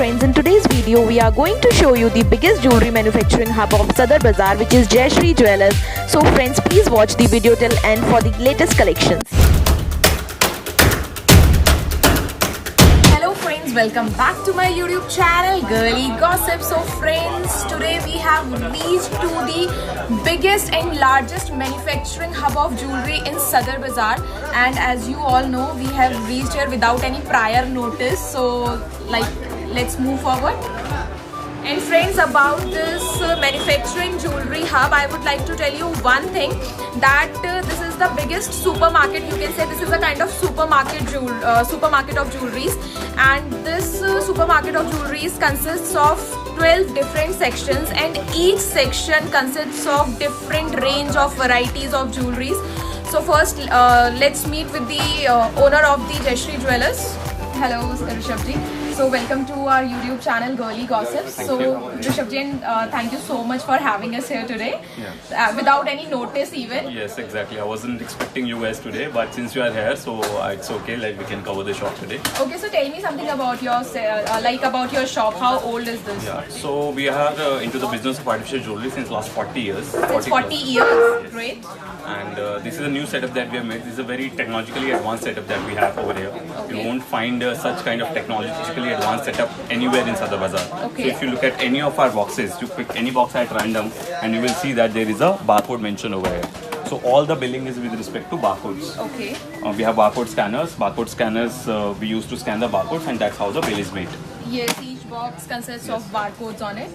friends, in today's video we are going to show you the biggest jewelry manufacturing hub of Sadar Bazaar, which is Jayashree Jewellers. So friends, please watch the video till end for the latest collections. Hello friends, welcome back to my YouTube channel Girly Gossip. So friends, today we have reached to the biggest and largest manufacturing hub of jewelry in Sadar Bazaar, and as you all know, we have reached here without any prior notice. So let's move forward. And friends, about this manufacturing jewelry hub, I would like to tell you one thing, that this is the biggest supermarket. You can say this is a kind of supermarket of jewelries, and this supermarket of jewelries consists of 12 different sections, and each section consists of different range of varieties of jewelries. So first, let's meet with the owner of the Jayashree Jewellers. Hello, Rishabh ji. So welcome to our YouTube channel Girly Gossips. So Rishabh ji, thank you so much for having us here today. Yeah. Without any notice even. Yes, exactly. I wasn't expecting you guys today, but since you are here, so it's okay. Like we can cover the shop today. Okay, so tell me something about your about your shop. How old is this? Yeah. So we are into the business of artificial jewelry since last 40 years. Since 40 years. Yes. Great. And this is a new setup that we have made. This is a very technologically advanced setup that we have over here. Okay. You won't find such kind of technologically advanced setup anywhere in Sadar Bazaar. Okay. So if you look at any of our boxes, you pick any box at random and you will see that there is a barcode mentioned over here. So all the billing is with respect to barcodes. Okay. We have barcode scanners. Barcode scanners we use to scan the barcodes, and that's how the bill is made. Yes, each box consists of barcodes on it.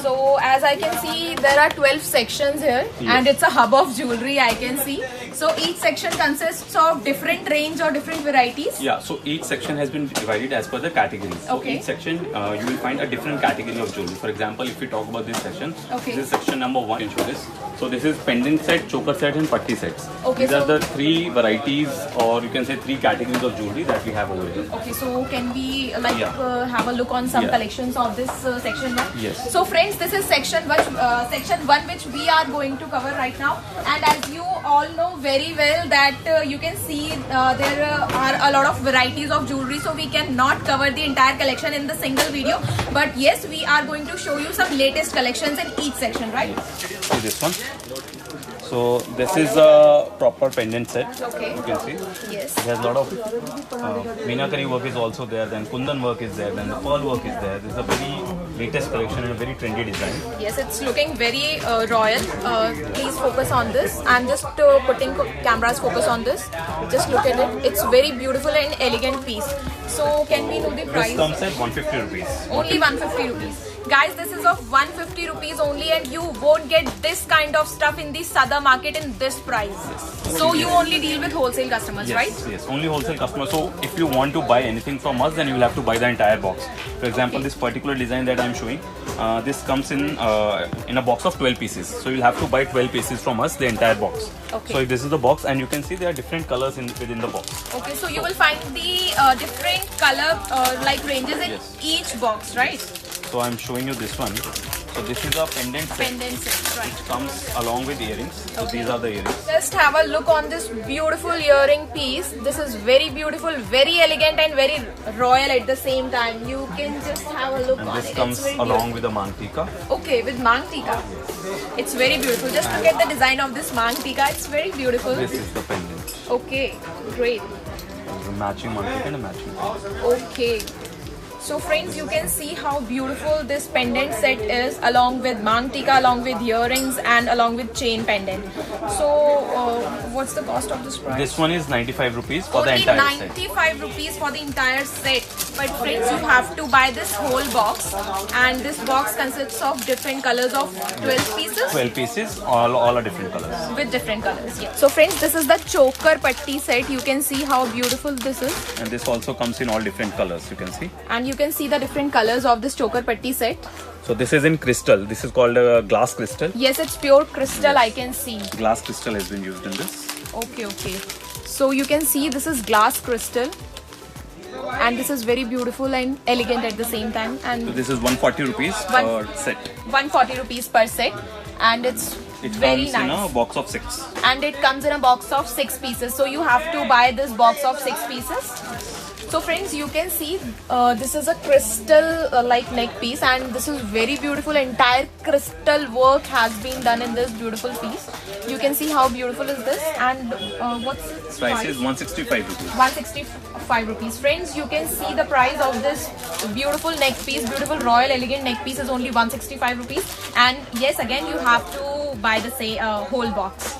So as I can see, there are 12 sections here, and it's a hub of jewelry, I can see. So each section consists of different range or different varieties. Yeah, so each section has been divided as per the categories. So Okay. each section you will find a different category of jewelry. For example, if we talk about this section, Okay. this is section number 1. Show this. So this is pendant set, choker set, and patti sets. Okay, These are so- the 3 varieties, or you can say 3 categories of jewelry that we have over here. Okay, so can we Yeah. have a look on some Yeah. collections of this section 1? Yes. So friends, this is section 1 which we are going to cover right now, and as you all know very well that you can see there are a lot of varieties of jewelry, so we cannot cover the entire collection in the single video, but yes, we are going to show you some latest collections in each section, right? See this one. So this is a proper pendant set. Okay. You can see. Yes. It has a lot of meenakari work is also there, then kundan work is there, then the pearl work is there. This is a very latest collection and a very trendy design. Yes, it's looking very royal. Please focus on this. I'm just putting camera's focus on this. Just look at it. It's very beautiful and elegant piece. So can we know the This price? comes at 150 rupees. Only 150 rupees. Guys, this is of 150 rupees only, and you won't get this kind of stuff in the Sadar market in this price. So you only deal with wholesale customers, Yes, right? yes, only wholesale customers. So if you want to buy anything from us, then you will have to buy the entire box. For example, this particular design that I'm showing, this comes in a box of 12 pieces. So you'll have to buy 12 pieces from us, the entire box. Okay. So this is the box, and you can see there are different colors within the box. Okay, so you will find the different color ranges in Yes. each box, right? So I'm showing you this one. So this is a pendant set. Pendant sets, right? Comes along with earrings. So these are the earrings. Just have a look on this beautiful earring piece. This is very beautiful, very elegant, and very royal at the same time. You can just have a look And on this it. comes It's very along with the mantika. okay, with mang tika. It's very beautiful. Just look at the design of this mang tika. It's very beautiful. This is the pendant. Okay, great. There's a matching mantika and a matching pendant. Okay. So friends, you can see how beautiful this pendant set is, along with mang tika, along with earrings, and along with chain pendant. So what's the cost of this price? This one is 95 rupees for the Only entire set. 95 rupees for the entire set. But friends, you have to buy this whole box, and this box consists of different colors of 12 pieces 12 pieces, all are different colors. with different colors. Yeah. So friends, this is the choker patti set. You can see how beautiful this is, And this also comes in all different colors, you can see. and you can see the different colors of this choker patti set. So this is in crystal. This is called a glass crystal. Yes, it's pure crystal. I can see. Glass crystal has been used in this. Okay, okay. So you can see this is glass crystal, and this is very beautiful and elegant at the same time. So And this is 140 rupees One- per set. 140 rupees per set, and it's It very comes in a nice. box of 6. And it comes in a box of 6 pieces. So you have to buy this box of 6 pieces. So friends, you can see this is a crystal like neck piece, and this is very beautiful. Entire crystal work has been done in this beautiful piece. You can see how beautiful is this, and what's its Price is 165 rupees. 165 rupees. Friends, you can see the price of this beautiful neck piece, beautiful royal elegant neck piece is only 165 rupees. And yes, again you have to buy the whole box.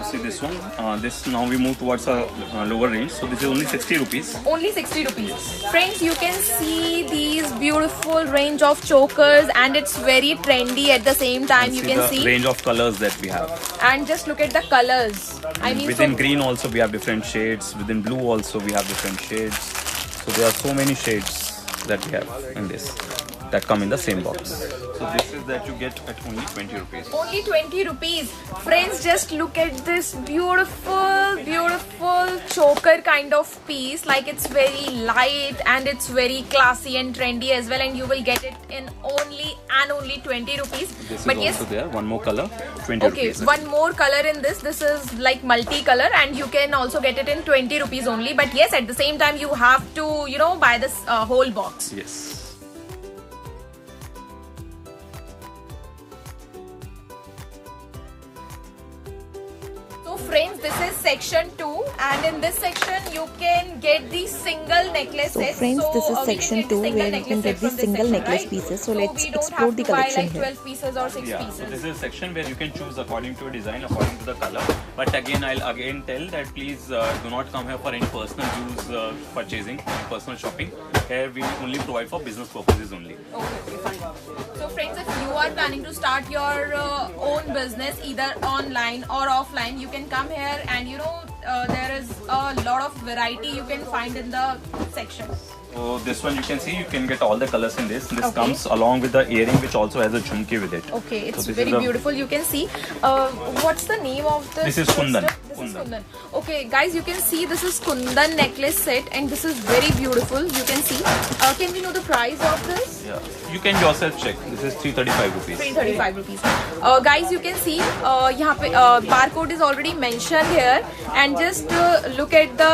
See this one. This now we move towards a lower range. So this is only 60 rupees. Only 60 rupees. Friends, you can see these beautiful range of chokers, and it's very trendy at the same time. You can the see range of colors that we have. and just look at the colors. I mean, Within green also we have different shades. Within blue also we have different shades. So there are so many shades that we have in this that come in the same box. So this is that you get at only 20 rupees. only 20 rupees. Friends, just look at this beautiful choker kind of piece. Like, it's very light and it's very classy and trendy as well, and you will get it in only 20 rupees. This But is yes, also there. One more color, 20 okay, rupees. one more color in this. This is like multicolor, and you can also get it in 20 rupees only. But yes, at the same time you have to, you know, buy this whole box. Yes. So friends, this is section 2, and in this section you can get the single necklace So sets. friends, this is we section can 2 get where you can get the set from this single section, necklace right? pieces. So let's we don't explore have the to buy collection like here. 12 pieces or 6 Yeah, pieces. so this is a section where you can choose according to a design, according to the color. But again, I'll again tell that please do not come here for any personal use purchasing, personal shopping. Here we only provide for business purposes only. Okay, fine. So friends, if you are planning to start your own business either online or offline, you can come here, and you know there is a lot of variety you can find in the section. So this one you can see, you can get all the colors in this. This Okay. comes along with the earring, which also has a jhumki with it. Okay, it's this very is a- beautiful. You can see. What's the name of this? This is Kundan. This is Kundan. Okay, guys, you can see this is Kundan necklace set, and this is very beautiful. You can see. Can we know the price of this? Yeah, you can yourself check. This is 335 rupees. 335 rupees. Guys, you can see यहाँ पे barcode is already mentioned here, and just look at the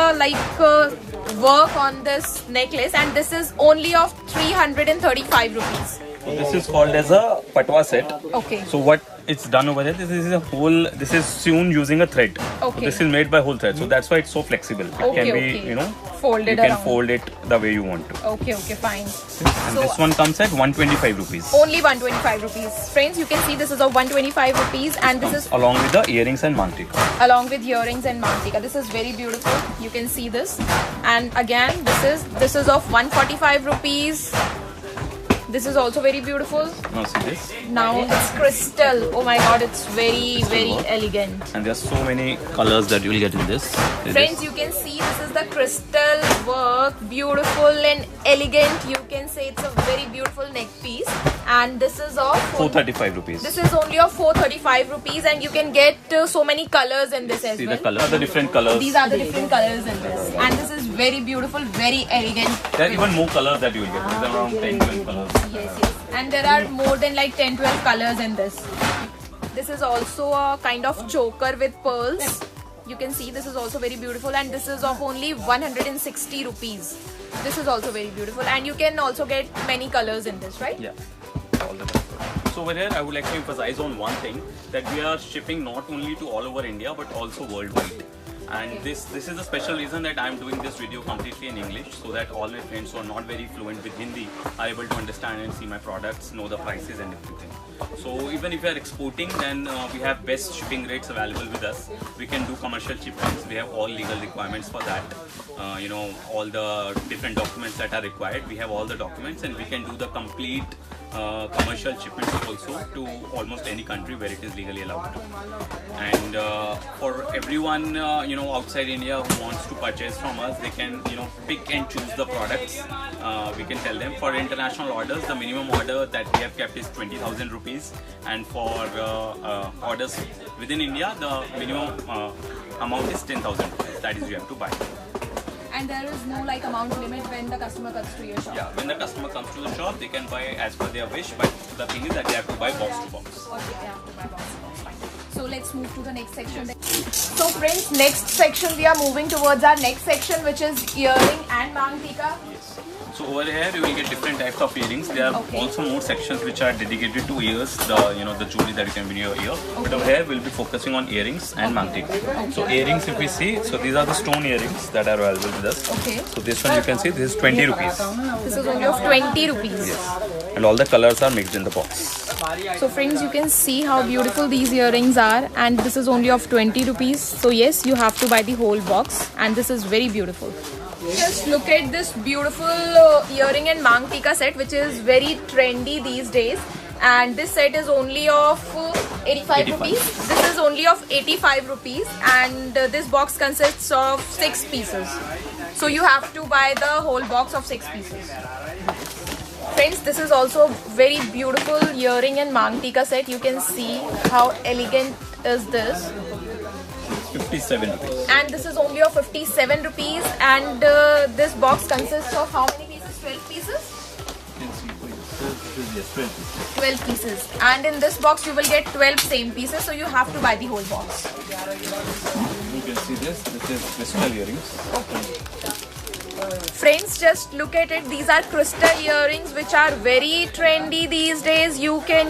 work on this necklace, and this is only of 335 rupees. So this is called as a patwa set. Okay. So what it's done over here, this is a whole, this is sewn using a thread. Okay. So this is made by whole thread. So that's why it's so flexible. It Okay, can be, okay. you know, Folded you can around. fold it the way you want to. Okay, fine. And So- this one comes at 125 rupees. Only 125 rupees. Friends, you can see this is a 125 rupees, and this is Along with the earrings and mantika. along with earrings and mantika. This is very beautiful. You can see this, and again this is of 145 rupees. This is also very beautiful. Now see this. Now it's crystal. Oh my god, it's very work. elegant. And there are so many colors that you will get in this. Friends, you can see this is the crystal work, beautiful and elegant. You can say it's a very beautiful neck piece, and this is of 435 rupees. This is only of 435 rupees, and you can get so many colors in this as See well. the colors, the different colors. These are the different colors in this, and this is very beautiful, very elegant. There are even more colors that you will get. There's around 10, 12 colors. Yes. And there are more than like 10-12 colors in this. This is also a kind of choker with pearls. You can see this is also very beautiful, and this is of only 160 rupees. This is also very beautiful, and you can also get many colors in this, right? Yeah. All the colors. So over here, I would like to emphasize on one thing, that we are shipping not only to all over India but also worldwide. And this is the special reason that I am doing this video completely in English, so that all my friends who are not very fluent with Hindi are able to understand and see my products, know the prices and everything. So even if you are exporting, then we have best shipping rates available with us. We can do commercial shipments. We have all legal requirements for that. You know, all the different documents that are required. We have all the documents, and we can do the complete commercial shipments also to almost any country where it is legally allowed to. And for everyone you know, outside India who wants to purchase from us, they can, you know, pick and choose the products. We can tell them for international orders, the minimum order that we have kept is 20,000 rupees, and for orders within India, the minimum amount is 10,000 rupees. That is, you have to buy. And there is no like amount limit when the customer comes to your shop. Yeah, when the customer comes to the shop, they can buy as per their wish, but the thing is that they have to buy box to box. Okay, they have to buy box to box. Fine. So let's move to the next section. So friends, next section we are moving towards our next section, which is earring and Mang Tika. So over here you will get different types of earrings. There are Okay. also more sections which are dedicated to ears, the jewelry that you can wear in your ear. But over here we'll be focusing on earrings and Mang Tika. So earrings, if we see, so these are the stone earrings that are available with us. Okay. So this one you can see, this is 20 rupees. This is only of 20 rupees. And all the colors are mixed in the box. So friends, you can see how beautiful these earrings are, and this is only of 20 rupees. So yes, you have to buy the whole box, and this is very beautiful. Just look at this beautiful earring and Mang Tika set, which is very trendy these days. And this set is only of 85 rupees. This is only of 85 rupees, and this box consists of 6 pieces. So you have to buy the whole box of 6 pieces. Friends, this is also very beautiful earring and Mang Tika set. You can see how elegant is this. 57 rupees. And this is only of 57 rupees, and this box consists of how many pieces? 12 pieces? Yes, 12 pieces. 12 pieces. And in this box you will get 12 same pieces, so you have to buy the whole box. You can see this is crystal earrings. Friends, just look at it. These are crystal earrings which are very trendy these days. You can,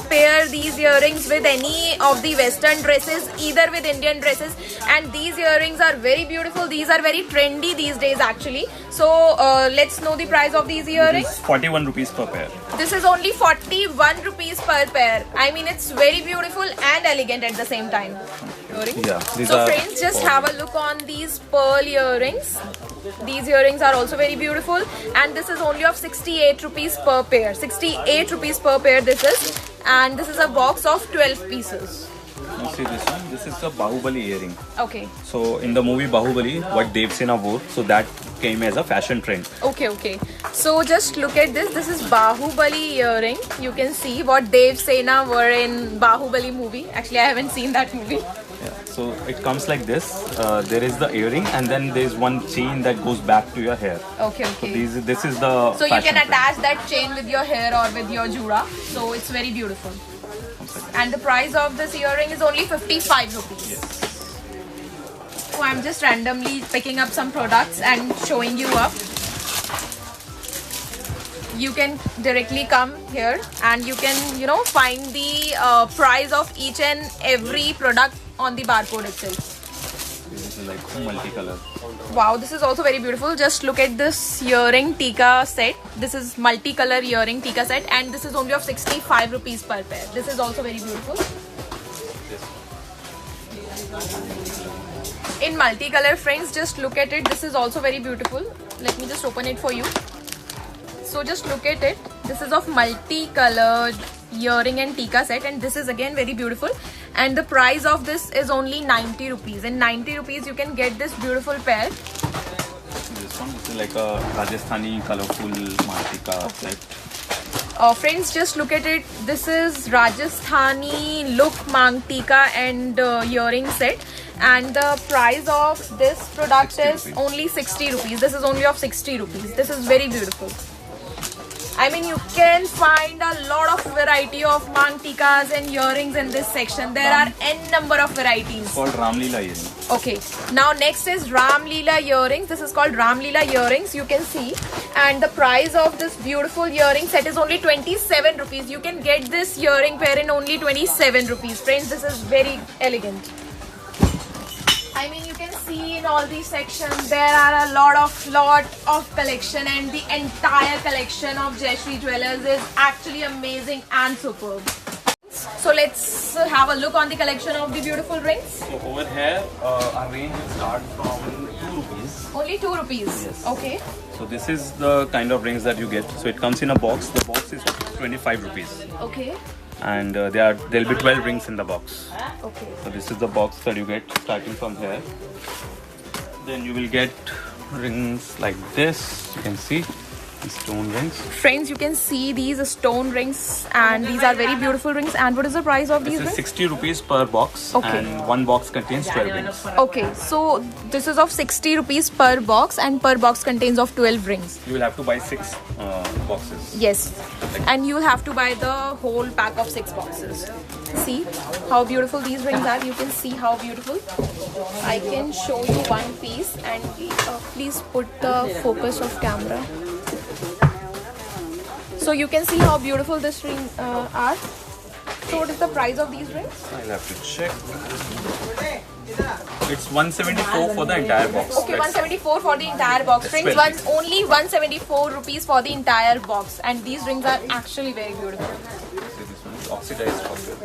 pair these earrings with any of the western dresses, either with Indian dresses. And these earrings are very beautiful. These are very trendy these days actually. So let's know the price of these earrings. This is 41 rupees per pair. This is only 41 rupees per pair. I mean, it's very beautiful and elegant at the same time. Yeah, these So are friends, just have a look on these pearl earrings. These earrings are also very beautiful, and this is only of 68 rupees per pair. 68 rupees per pair this is, and this is a box of 12 pieces. You see this one? This is a Bahubali earring. Okay. So in the movie Bahubali, what Dev Sena wore, so that came as a fashion trend. Okay. So just look at this. This is Bahubali earring. You can see what Dev Sena wore in Bahubali movie. Actually, I haven't seen that movie. Yeah. So it comes like this. There is the earring, and then there is one chain that goes back to your hair. Okay. So this is the. So you fashion can trend. attach that chain with your hair or with your jura. So it's very beautiful. And the price of this earring is only 55 rupees. Yes. So I'm just randomly picking up some products and showing you up. You can directly come here and you can, find the price of each and every product on the barcode itself. This is like multicolor. Wow, this is also very beautiful. Just look at this earring Tika set. This is multicolor earring Tika set, and this is only of 65 rupees per pair. This is also very beautiful. In multicolor, friends, just look at it. This is also very beautiful. Let me just open it for you. So just look at it. This is of multicolored earring and Tika set, and this is again very beautiful, and the price of this is only 90 rupees. In 90 rupees you can get this beautiful pair. This one, this is like a Rajasthani colorful Mantika set. Friends, just look at it. This is Rajasthani look Mang Tika and earring set, and the price of this product is rupees. only 60 rupees. This is only of 60 rupees. This is very beautiful. I mean, you can find a lot of variety of Mang Tikas and earrings in this section. There are n number of varieties. It's called Ramlila earring. Okay, now next is Ram Leela earrings. This is called Ram Leela earrings, you can see. And the price of this beautiful earring set is only 27 rupees. You can get this earring pair in only 27 rupees. Friends, this is very elegant. I mean, you can see in all these sections there are a lot of collection, and the entire collection of Jayashree Jewellers is actually amazing and superb. So let's have a look on the collection of the beautiful rings. So over here, our range will start from 2 rupees. Only 2 rupees. Yes. Okay. So this is the kind of rings that you get. So it comes in a box. The box is 25 rupees. Okay. And there'll be 12 rings in the box. Okay. So this is the box that you get starting from here. Then you will get rings like this. You can see stone rings. Friends, you can see these stone rings, and these are very beautiful rings. And what is the price of This these is rings? 60 rupees per box. Okay. And one box contains 12 rings. Okay, so this is of 60 rupees per box, and per box contains of 12 rings. You will have to buy 6 boxes. Yes, and you will have to buy the whole pack of 6 boxes. See how beautiful these rings are. You can see how beautiful. I can show you one piece, and please put the focus of camera. So you can see how beautiful this ring are. So what is the price of these rings? I'll have to check. It's 174 for the entire box. Okay, 174 for the entire box. Rings only 174 rupees for the entire box, and these rings are actually very beautiful. This one is oxidized copper.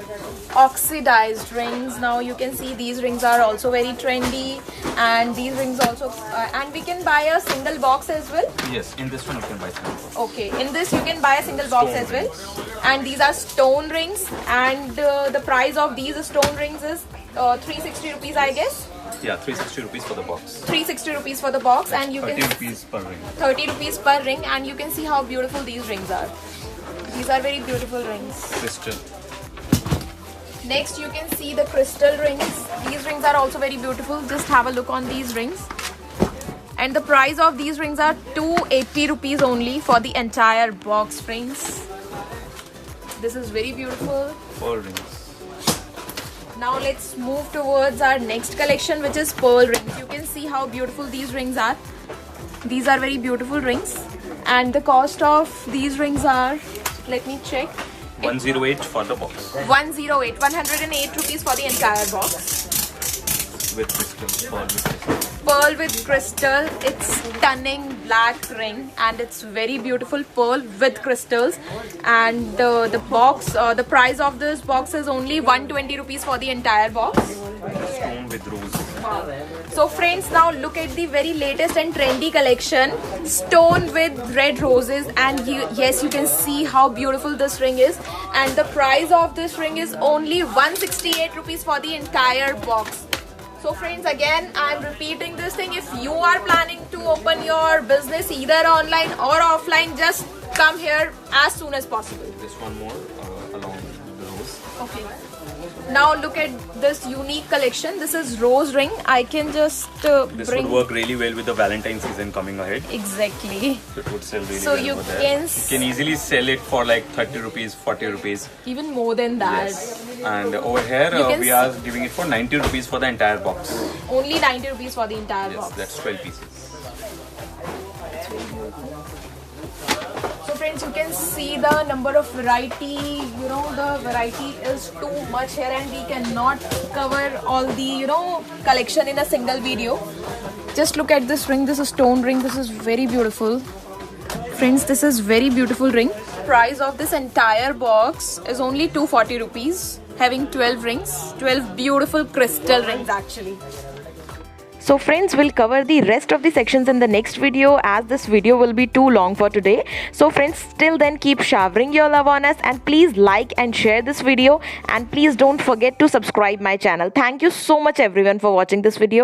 Oxidized rings. Now you can see these rings are also very trendy, and these rings also and we can buy a single box as well. Yes, in this one you can buy some. Okay, in this you can buy a single box as well. And these are stone rings, and the price of these stone rings is 360 rupees, I guess. Yeah, 360 rupees for the box. 360 rupees for the box, and you 30 can rupees per ring. 30 rupees per ring, and you can see how beautiful these rings are. These are very beautiful rings. Crystal. Next you can see the crystal rings. These rings are also very beautiful. Just have a look on these rings. And the price of these rings are 280 rupees only for the entire box, friends. This is very beautiful. 4 rings. Now let's move towards our next collection, which is pearl rings. You can see how beautiful these rings are. These are very beautiful rings. And the cost of these rings are, let me check. 108 for the box. 108 rupees for the entire box. With crystal. Pearl with crystal. Pearl with crystal. It's stunning black ring, and it's very beautiful pearl with crystals. And the box, the price of this box is only 120 rupees for the entire box. Stone with rose. So friends, now look at the very latest and trendy collection, stone with red roses. And yes, you can see how beautiful this ring is, and the price of this ring is only 168 rupees for the entire box. So friends, again I'm repeating this thing, if you are planning to open your business either online or offline, just come here as soon as possible. This one more along the rose. Okay. Now look at this unique collection. This is rose ring. I can just This bring. would work really well with the Valentine season coming ahead. Exactly. It would sell really So well you over there. can You can easily sell it for like 30 rupees, 40 rupees. Even more than that. Yes. And over here You can we are giving it for 90 rupees for the entire box. Only 90 rupees for the entire Yes, box. that's 12 pieces. So friends, you can see the number of variety. You know, the variety is too much here, and we cannot cover all the collection in a single video. Just look at this ring. This is stone ring. This is very beautiful. Friends, this is very beautiful ring. Price of this entire box is only 240 rupees, having 12 rings, 12 beautiful crystal rings actually. So friends, we'll cover the rest of the sections in the next video, as this video will be too long for today. So friends, till then keep showering your love on us, and please like and share this video, and please don't forget to subscribe my channel. Thank you so much everyone for watching this video.